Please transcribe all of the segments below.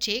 6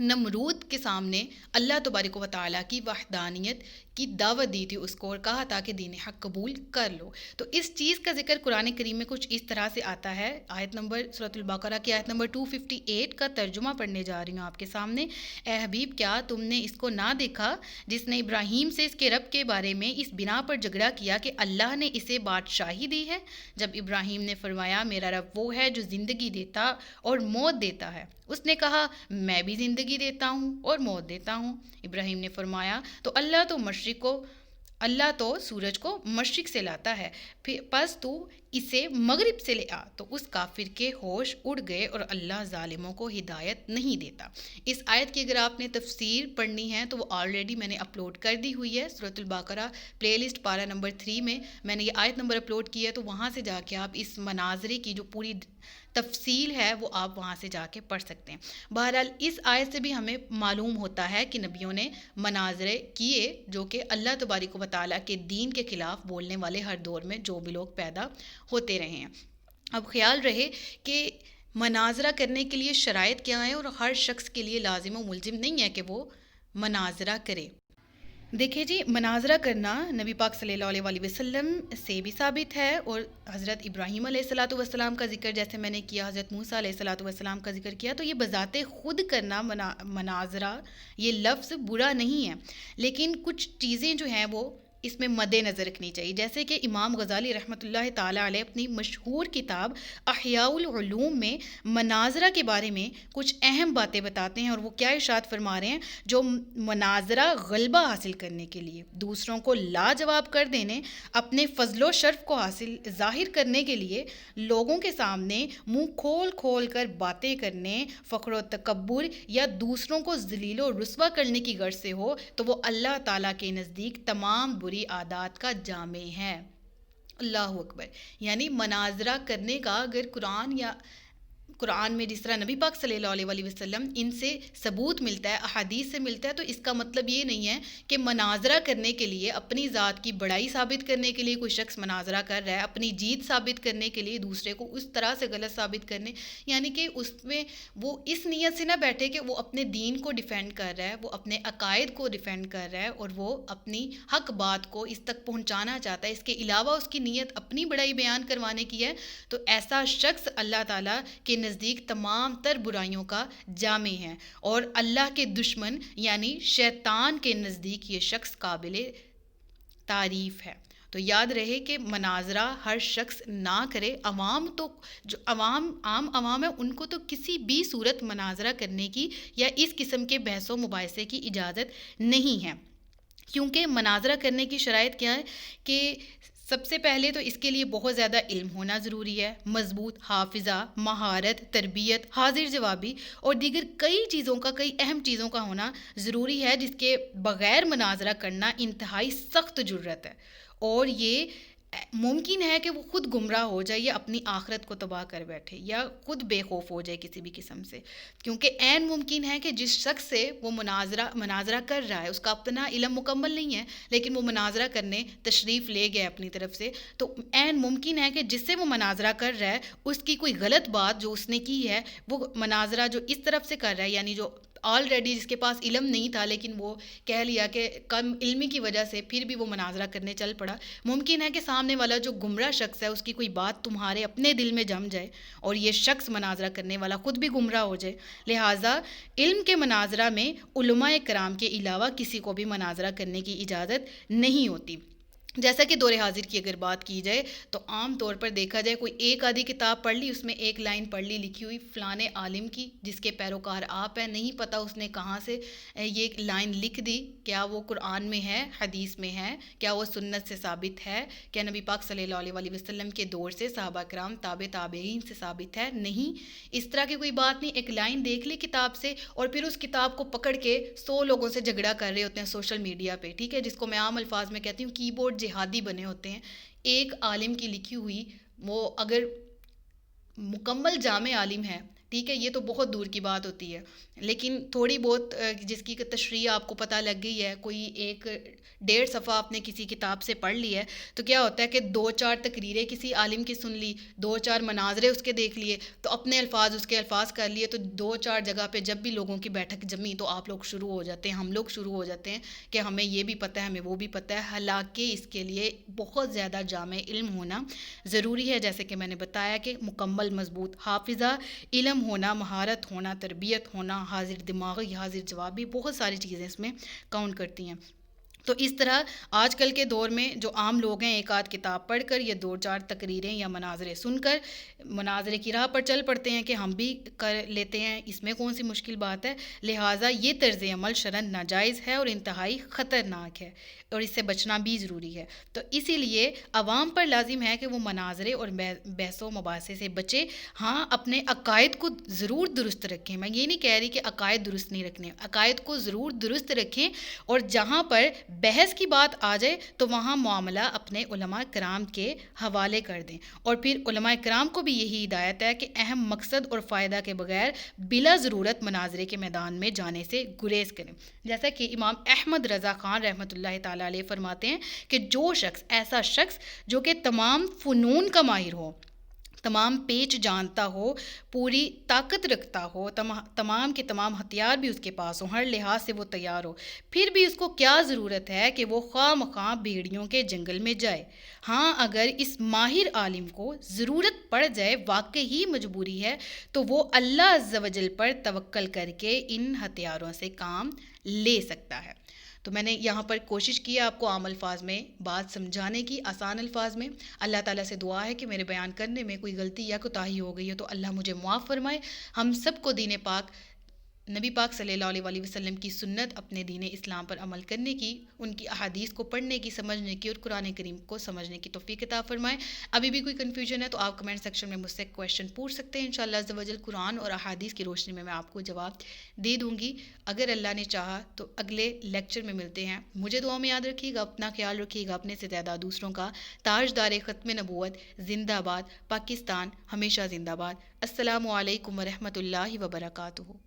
نمرود کے سامنے اللہ تبارک و تعالیٰ کی وحدانیت کی دعوت دی تھی اس کو، اور کہا تھا کہ دین حق قبول کر لو. تو اس چیز کا ذکر قرآن کریم میں کچھ اس طرح سے آتا ہے. آیت نمبر سورۃ البقرہ کی آیت نمبر 258 کا ترجمہ پڑھنے جا رہی ہوں آپ کے سامنے. اے حبیب، کیا تم نے اس کو نہ دیکھا جس نے ابراہیم سے اس کے رب کے بارے میں اس بنا پر جھگڑا کیا کہ اللہ نے اسے بادشاہی دی ہے؟ جب ابراہیم نے فرمایا میرا رب وہ ہے جو زندگی دیتا اور موت دیتا ہے، اس نے کہا میں بھی زندگی دیتا ہوں اور موت دیتا ہوں. ابراہیم نے فرمایا تو اللہ تو سورج کو مشرق سے لاتا ہے، پس تو اسے مغرب سے لے آ. تو اس کافر کے ہوش اڑ گئے اور اللہ ظالموں کو ہدایت نہیں دیتا. اس آیت کی اگر آپ نے تفسیر پڑھنی ہے تو وہ آلریڈی میں نے اپلوڈ کر دی ہوئی ہے سورۃ البقرہ پلے لسٹ پارہ نمبر 3 میں نے یہ آیت نمبر اپلوڈ کی ہے، تو وہاں سے جا کے آپ اس مناظرے کی جو پوری تفصیل ہے وہ آپ وہاں سے جا کے پڑھ سکتے ہیں. بہرحال اس آیت سے بھی ہمیں معلوم ہوتا ہے کہ نبیوں نے مناظرے کیے جو کہ اللہ تبارک و تعالیٰ کے دین کے خلاف بولنے والے ہر دور میں جو بھی لوگ پیدا ہوتے رہے ہیں. اب خیال رہے کہ مناظرہ کرنے کے لیے شرائط کیا ہیں، اور ہر شخص کے لیے لازم و ملزم نہیں ہے کہ وہ مناظرہ کرے. دیکھیں جی، مناظرہ کرنا نبی پاک صلی اللہ علیہ وسلم سے بھی ثابت ہے، اور حضرت ابراہیم علیہ الصلاۃ والسلام کا ذکر جیسے میں نے کیا، حضرت موسیٰ علیہ الصلاۃ والسلام کا ذکر کیا، تو یہ بذات خود کرنا مناظرہ یہ لفظ برا نہیں ہے، لیکن کچھ چیزیں جو ہیں وہ اس میں مد نظر رکھنی چاہیے. جیسے کہ امام غزالی رحمۃ اللہ تعالیٰ علیہ اپنی مشہور کتاب احیاء العلوم میں مناظرہ کے بارے میں کچھ اہم باتیں بتاتے ہیں، اور وہ کیا ارشاد فرما رہے ہیں؟ جو مناظرہ غلبہ حاصل کرنے کے لیے، دوسروں کو لاجواب کر دینے، اپنے فضل و شرف کو ظاہر کرنے کے لیے لوگوں کے سامنے منہ کھول کھول کر باتیں کرنے، فخر و تکبر یا دوسروں کو ذلیل و رسوا کرنے کی غرض سے ہو تو وہ اللہ تعالیٰ کے نزدیک تمام بری عادات کا جامع ہے. اللہ اکبر. یعنی مناظرہ کرنے کا اگر قرآن میں جس طرح نبی پاک صلی اللہ علیہ وسلم ان سے ثبوت ملتا ہے، احادیث سے ملتا ہے، تو اس کا مطلب یہ نہیں ہے کہ مناظرہ کرنے کے لیے، اپنی ذات کی بڑائی ثابت کرنے کے لیے کوئی شخص مناظرہ کر رہا ہے، اپنی جیت ثابت کرنے کے لیے دوسرے کو اس طرح سے غلط ثابت کرنے، یعنی کہ اس میں وہ اس نیت سے نہ بیٹھے کہ وہ اپنے دین کو ڈیفینڈ کر رہا ہے، وہ اپنے عقائد کو ڈیفینڈ کر رہا ہے اور وہ اپنی حق بات کو اس تک پہنچانا چاہتا ہے، اس کے علاوہ اس کی نیت اپنی بڑائی بیان کروانے کی ہے، تو ایسا شخص اللہ تعالیٰ کے نزدیک تمام تر برائیوں کا جامع ہے، اور اللہ کے دشمن یعنی شیطان کے نزدیک یہ شخص قابل تعریف ہے. تو یاد رہے کہ مناظرہ ہر شخص نہ کرے. جو عام عوام ہے ان کو تو کسی بھی صورت مناظرہ کرنے کی یا اس قسم کے بحث و مباحثے کی اجازت نہیں ہے، کیونکہ مناظرہ کرنے کی شرائط کیا ہے کہ سب سے پہلے تو اس کے لیے بہت زیادہ علم ہونا ضروری ہے، مضبوط حافظہ، مہارت، تربیت، حاضر جوابی اور دیگر کئی اہم چیزوں کا ہونا ضروری ہے، جس کے بغیر مناظرہ کرنا انتہائی سخت جرت ہے، اور یہ ممکن ہے کہ وہ خود گمراہ ہو جائے یا اپنی آخرت کو تباہ کر بیٹھے یا خود بے خوف ہو جائے کسی بھی قسم سے، کیونکہ عین ممکن ہے کہ جس شخص سے وہ مناظرہ کر رہا ہے اس کا اپنا علم مکمل نہیں ہے، لیکن وہ مناظرہ کرنے تشریف لے گیا اپنی طرف سے، تو عین ممکن ہے کہ جس سے وہ مناظرہ کر رہا ہے اس کی کوئی غلط بات جو اس نے کی ہے، وہ مناظرہ جو اس طرف سے کر رہا ہے، یعنی جو آلریڈی جس کے پاس علم نہیں تھا لیکن وہ کہہ لیا کہ کم علمی کی وجہ سے پھر بھی وہ مناظرہ کرنے چل پڑا، ممکن ہے کہ سامنے والا جو گمراہ شخص ہے اس کی کوئی بات تمہارے اپنے دل میں جم جائے اور یہ شخص مناظرہ کرنے والا خود بھی گمراہ ہو جائے. لہٰذا علم کے مناظرہ میں علماء کرام کے علاوہ کسی کو بھی مناظرہ کرنے کی اجازت نہیں ہوتی. جیسا کہ دور حاضر کی اگر بات کی جائے تو عام طور پر دیکھا جائے کوئی ایک آدھی کتاب پڑھ لی، اس میں ایک لائن پڑھ لی لکھی ہوئی فلانے عالم کی جس کے پیروکار آپ ہیں، نہیں پتہ اس نے کہاں سے یہ لائن لکھ دی، کیا وہ قرآن میں ہے، حدیث میں ہے، کیا وہ سنت سے ثابت ہے، کیا نبی پاک صلی اللہ علیہ وسلم کے دور سے صحابہ کرام تابعین سے ثابت ہے؟ نہیں، اس طرح کی کوئی بات نہیں. ایک لائن دیکھ لی کتاب سے اور پھر اس کتاب کو پکڑ کے 100 لوگوں سے جھگڑا کر رہے ہوتے ہیں سوشل میڈیا پہ، ٹھیک ہے، جس کو میں عام الفاظ میں کہتی ہوں کی بورڈ جہادی بنے ہوتے ہیں. ایک عالم کی لکھی ہوئی وہ اگر مکمل جامع عالم ہے، ٹھیک ہے، یہ تو بہت دور کی بات ہوتی ہے، لیکن تھوڑی بہت جس کی تشریح آپ کو پتہ لگ گئی ہے، کوئی ایک 1.5 صفحہ آپ نے کسی کتاب سے پڑھ لی ہے، تو کیا ہوتا ہے کہ 2-4 تقریریں کسی عالم کی سن لی، 2-4 مناظرے اس کے دیکھ لیے، تو اپنے الفاظ اس کے الفاظ کر لیے، تو 2-4 جگہ پہ جب بھی لوگوں کی بیٹھک جمی تو آپ لوگ شروع ہو جاتے ہیں، ہم لوگ شروع ہو جاتے ہیں کہ ہمیں یہ بھی پتہ ہے، ہمیں وہ بھی پتہ ہے، حالانکہ اس کے لیے بہت زیادہ جامع علم ہونا ضروری ہے، جیسے کہ میں نے بتایا کہ مکمل مضبوط حافظہ، علم ہونا، مہارت ہونا، تربیت ہونا، حاضر دماغی، حاضر جوابی، بہت ساری چیزیں اس میں کاؤنٹ کرتی ہیں۔ تو اس طرح آج کل کے دور میں جو عام لوگ ہیں، ایک آدھ کتاب پڑھ کر یا 2-4 تقریریں یا مناظرے سن کر مناظرے کی راہ پر چل پڑتے ہیں کہ ہم بھی کر لیتے ہیں، اس میں کون سی مشکل بات ہے، لہٰذا یہ طرز عمل شرعاً ناجائز ہے اور انتہائی خطرناک ہے، اور اس سے بچنا بھی ضروری ہے۔ تو اسی لیے عوام پر لازم ہے کہ وہ مناظرے اور بحث و مباحثے سے بچے، ہاں اپنے عقائد کو ضرور درست رکھیں، میں یہ نہیں کہہ رہی کہ عقائد درست نہیں رکھنے، عقائد کو ضرور درست رکھیں، اور جہاں پر بحث کی بات آ جائے تو وہاں معاملہ اپنے علماء کرام کے حوالے کر دیں، اور پھر علماء کرام کو بھی یہی ہدایت ہے کہ اہم مقصد اور فائدہ کے بغیر بلا ضرورت مناظرے کے میدان میں جانے سے گریز کریں، جیسا کہ امام احمد رضا خان رحمۃ اللہ تعالیٰ علیہ فرماتے ہیں کہ جو شخص ایسا شخص جو کہ تمام فنون کا ماہر ہو، تمام پیچ جانتا ہو، پوری طاقت رکھتا ہو، تمام کے تمام ہتھیار بھی اس کے پاس ہوں، ہر لحاظ سے وہ تیار ہو، پھر بھی اس کو کیا ضرورت ہے کہ وہ خواہ مخواہ بھیڑیوں کے جنگل میں جائے؟ ہاں اگر اس ماہر عالم کو ضرورت پڑ جائے، واقعی ہی مجبوری ہے، تو وہ اللہ عز و جل پر توکل کر کے ان ہتھیاروں سے کام لے سکتا ہے۔ تو میں نے یہاں پر کوشش کی آپ کو عام الفاظ میں بات سمجھانے کی، آسان الفاظ میں۔ اللہ تعالیٰ سے دعا ہے کہ میرے بیان کرنے میں کوئی غلطی یا کوتاہی ہو گئی ہے تو اللہ مجھے معاف فرمائے، ہم سب کو دین پاک، نبی پاک صلی اللہ علیہ وسلم کی سنت، اپنے دین اسلام پر عمل کرنے کی، ان کی احادیث کو پڑھنے کی، سمجھنے کی، اور قرآن کریم کو سمجھنے کی توفیق عطا فرمائے۔ ابھی بھی کوئی کنفیوژن ہے تو آپ کمنٹ سیکشن میں مجھ سے کویشچن پوچھ سکتے ہیں، انشاءاللہ عز و جل قرآن اور احادیث کی روشنی میں آپ کو جواب دے دوں گی، اگر اللہ نے چاہا تو۔ اگلے لیکچر میں ملتے ہیں، مجھے دعا میں یاد رکھیے گا، اپنا خیال رکھیے گا، اپنے سے زیادہ دوسروں کا۔ تاجدار ختم نبوت زندہ باد، پاکستان ہمیشہ زندہ باد۔ السلام علیکم ورحمۃ اللہ وبرکاتہ۔